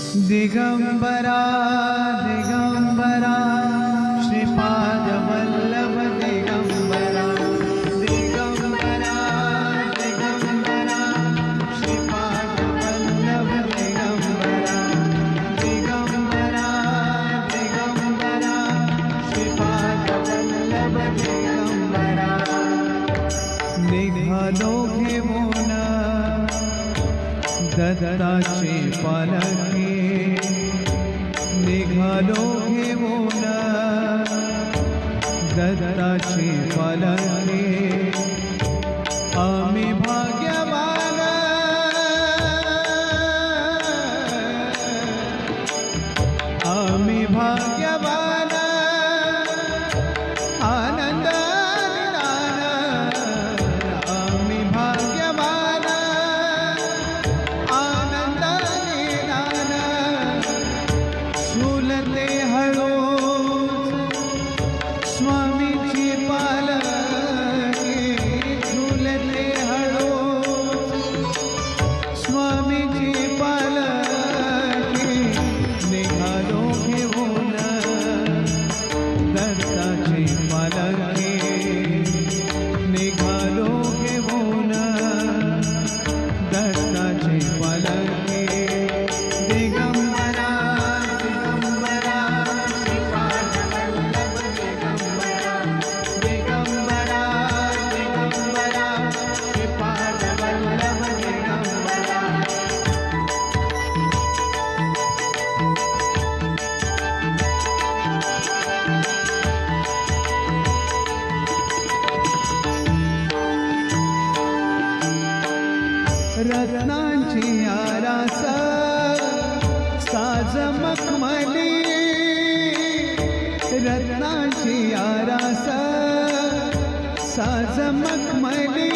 दिगंबरा दिगंबरा श्रीपाद वल्लभ दिगंबरा दिगंबरा दिगंबरा श्रीपाद वल्लभ दिगंबरा दिगंबरा दिगंबरा श्रीपाद वल्लभ दिगंबरा निघालो घेऊन दत्ताची पालखी निघालो घेऊन दत्ताची पालखी आम्ही भाग्यवान आम्ही भाग्यवान आनंद आम्ही भाग्यवान झुलते हळूच स्वामीची पालखी झुलते हळूच स्वामीची पालखी निघालो घेऊन दत्ताची पालखी निघालो घेऊन दत्ताची पालखी दिगंबरा दिगंबरा श्रीपाद वल्लभ दिगंबरा दिगंबरा दिगंबरा श्रीपाद वल्लभ दिगंबरा रत्नांची आरास साज मखमली रत्नांची आरास साज मखमली